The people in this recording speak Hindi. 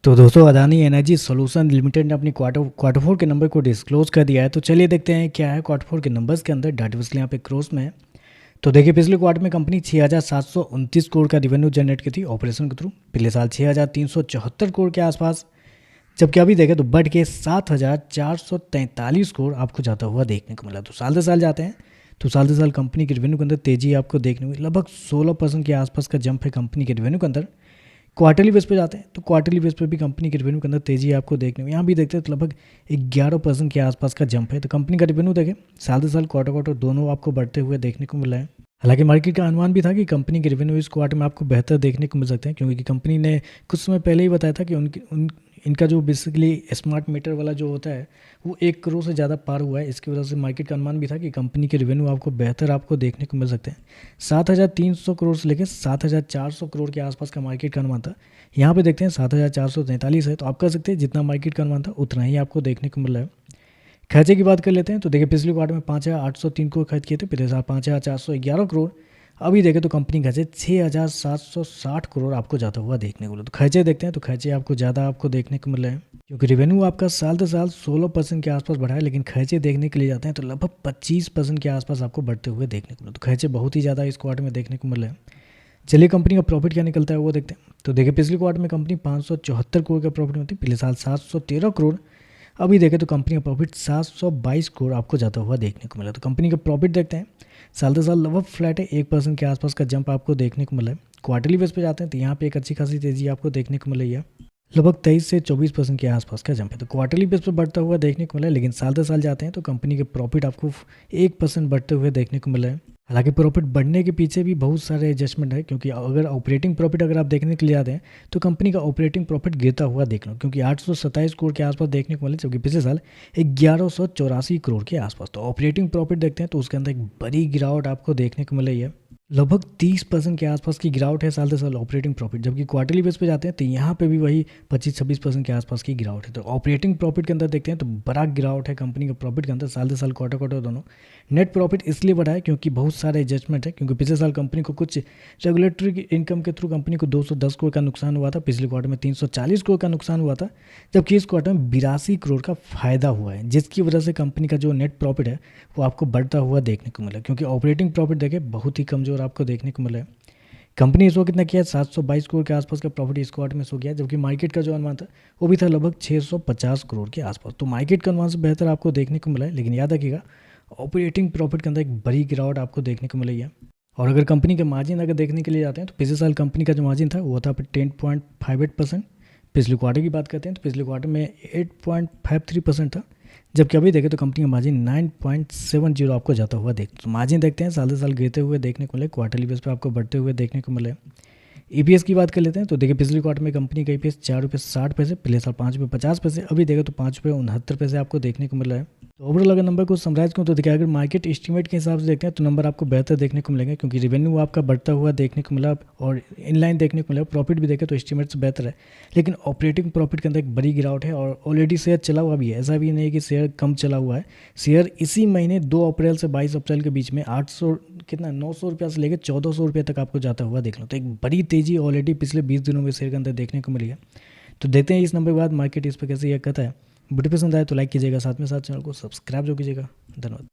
तो दोस्तों अदानी एनर्जी सॉल्यूशन लिमिटेड ने अपनी क्वार्टर फोर के नंबर को डिस्क्लोज कर दिया है। तो चलिए देखते हैं क्या है क्वार्टर फोर के नंबर्स के अंदर। डाटा बेस यहाँ पे क्रोस में है। तो देखिए पिछले क्वार्टर में कंपनी 6,729 करोड़ का रिवेन्यू जनरेट की थी ऑपरेशन के थ्रू। पिछले साल 6,374 करोड़ के आसपास, जबकि अभी देखें तो बढ़ के 7,443 करोड़ आपको जाता हुआ देखने को मिला। तो साल से साल जाते हैं तो साल से साल कंपनी के रिवेन्यू के अंदर तेजी आपको देखने को मिली। लगभग 16% के आसपास का जंप है कंपनी के रिवेन्यू के अंदर। क्वार्टरली बेस पे जाते हैं तो क्वार्टरली बेस पे भी कंपनी के रिवेन्यू के अंदर तेजी आपको देखने को, यहाँ भी देखते हैं तो लगभग 11% के आसपास का जंप है। तो कंपनी का रिवेन्यू देखें साल से साल क्वार्टर क्वार्टर दोनों आपको बढ़ते हुए देखने को मिला है। हालांकि मार्केट का अनुमान भी था कि कंपनी के रिवेन्यू इस क्वार्टर में आपको बेहतर देखने को मिल सकते हैं, क्योंकि कंपनी ने कुछ समय पहले ही बताया था कि इनका जो बेसिकली स्मार्ट मीटर वाला जो होता है वो 1 करोड़ से ज़्यादा पार हुआ है। इसकी वजह से मार्केट का अनुमान भी था कि कंपनी के रिवेन्यू आपको बेहतर आपको देखने को मिल सकते हैं। 7,300 करोड़ से लेकर 7,400 करोड़ के आसपास का मार्केट का अनुमान था। यहाँ पे देखते हैं 7,443 है। तो आप कह सकते हैं जितना मार्केट का अनुमान था उतना ही आपको देखने को मिल रहा है। खर्चे की बात कर लेते हैं तो देखिए पिछले क्वार्टर में 5,803 करोड़ खर्च किए थे, पिछले साल 5,411 करोड़। अभी देखें तो कंपनी खर्चे 6,760 करोड़ आपको जाता हुआ देखने को मिला। तो खर्चे देखते हैं तो खर्चे आपको ज़्यादा आपको देखने को मिल रहे हैं, क्योंकि रेवेन्यू आपका साल से साल 16% के आसपास बढ़ा है, लेकिन खर्चे देखने के लिए जाते हैं तो लगभग 25% के आसपास आपको बढ़ते हुए देखने को मिला। तो खर्चे बहुत ही ज़्यादा इस क्वार्टर में देखने को मिल रहे हैं। चलिए कंपनी का प्रॉफिट क्या निकलता है वो देखते हैं। तो देखिए पिछले क्वार्टर में कंपनी 574 करोड़ का प्रॉफिट में थी, पिछले साल 713 करोड़। अभी देखें तो कंपनी का प्रॉफिट 722 करोड़ आपको जाता हुआ देखने को मिला। तो कंपनी का प्रॉफिट देखते हैं साल से साल लगभग फ्लैट है, 1% के आसपास का जंप आपको देखने को मिला है। क्वार्टरली बेस पे जाते हैं तो यहाँ पे एक अच्छी खासी तेजी आपको देखने को मिल रही है, लगभग 23 से 24% के आसपास का जंप है। तो क्वार्टरली बेस पर बढ़ता हुआ देखने को मिला है, लेकिन साल से साल जाते हैं तो कंपनी के प्रॉफिट आपको 1% बढ़ते हुए देखने को मिला है। हालांकि प्रॉफिट बढ़ने के पीछे भी बहुत सारे एडजस्टमेंट है, क्योंकि अगर ऑपरेटिंग प्रॉफिट अगर आप देखने के लिए जाते हैं तो कंपनी का ऑपरेटिंग प्रॉफिट गिरता हुआ देख लो, क्योंकि 827 करोड़ के आसपास देखने को मिले, जबकि पिछले साल 1184 करोड़ के आसपास। तो ऑपरेटिंग प्रॉफिट देखते हैं तो उसके अंदर एक बड़ी गिरावट आपको देखने को मिल रही है, लगभग 30% के आसपास की गिरावट है साल से साल ऑपरेटिंग प्रॉफिट। जबकि क्वार्टरली बेस पे जाते हैं तो यहाँ पे भी वही 25-26% के आसपास की गिरावट है। तो ऑपरेटिंग प्रॉफिट के अंदर देखते हैं तो बड़ा गिरावट है कंपनी का प्रॉफिट के अंदर साल से साल क्वार्टर क्वार्टर दोनों। नेट प्रॉफिट इसलिए बढ़ा है क्योंकि बहुत सारे एडजस्टमेंट है, क्योंकि पिछले साल कंपनी को कुछ रेगुलेटरी इनकम के थ्रू कंपनी को 210 करोड़ का नुकसान हुआ था, पिछले क्वार्टर में 340 करोड़ का नुकसान हुआ था, जबकि इस क्वार्टर में 82 करोड़ का फायदा हुआ है, जिसकी वजह से कंपनी का जो नेट प्रॉफिट है वो आपको बढ़ता हुआ देखने को मिला। क्योंकि ऑपरेटिंग प्रॉफिट देखे बहुत ही कमजोर आपको देखने को मिला है। कंपनी इस वक्त कितना किया है, 722 करोड़ के आसपास का प्रॉफिट इस क्वार्टर में सो गया, जबकि मार्केट का जो अनुमान था वो भी था लगभग 650 करोड़ के आसपास। तो मार्केट का अनुमान से बेहतर आपको देखने को मिला है, लेकिन याद रखिएगा ऑपरेटिंग प्रॉफिट के अंदर एक बड़ी गिरावट आपको देखने को मिली है। और अगर कंपनी के मार्जिन अगर देखने के लिए जाते हैं तो पिछले साल कंपनी का जो मार्जिन था वो था 10.58%। पिछले क्वार्टर की बात करते हैं तो पिछले क्वार्टर में 8.53% था, जबकि अभी देखें तो कंपनी का मार्जिन 9.70 आपको जाता हुआ तो मार्जिन देखते हैं साल से साल गिरते हुए देखने को मिले, क्वार्टरली बेस पे आपको बढ़ते हुए देखने को मिले। ईपीएस की बात कर लेते हैं तो देखिए पिछले क्वार्टर में कंपनी का ईपीएस 4 रुपये 60 पैसे, पिछले साल 5 रुपये 50 पैसे, अभी देखें तो 5 रुपये 69 पैसे आपको देखने को मिल रहा है। तो ओवरऑल अगर नंबर को समराइज करूँ तो देखिए अगर मार्केट एस्टीमेट के हिसाब से देखते हैं तो नंबर आपको बेहतर देखने को मिलेंगे, क्योंकि रेवेन्यू आपका बढ़ता हुआ देखने को मिला और इनलाइन देखने को मिला। प्रॉफिट भी देखें तो एस्टीमेट से बेहतर है, लेकिन ऑपरेटिंग प्रॉफिट के अंदर एक बड़ी गिरावट है और ऑलरेडी शेयर चला हुआ भी है। ऐसा भी नहीं है कि शेयर कम चला हुआ है। शेयर इसी महीने 2 अप्रैल से 22 अप्रैल के बीच में 800 कितना 900 रुपये से लेकर 1400 रुपये तक आपको जाता हुआ देख लो। तो एक बड़ी तेजी ऑलरेडी पिछले 20 दिनों में शेयर के अंदर देखने को मिली है। तो देखते हैं इस नंबर के बाद मार्केट इस पर कैसे यह कहता है। वीडियो पसंद आए तो लाइक कीजिएगा, साथ में साथ चैनल को सब्सक्राइब जो कीजिएगा। धन्यवाद।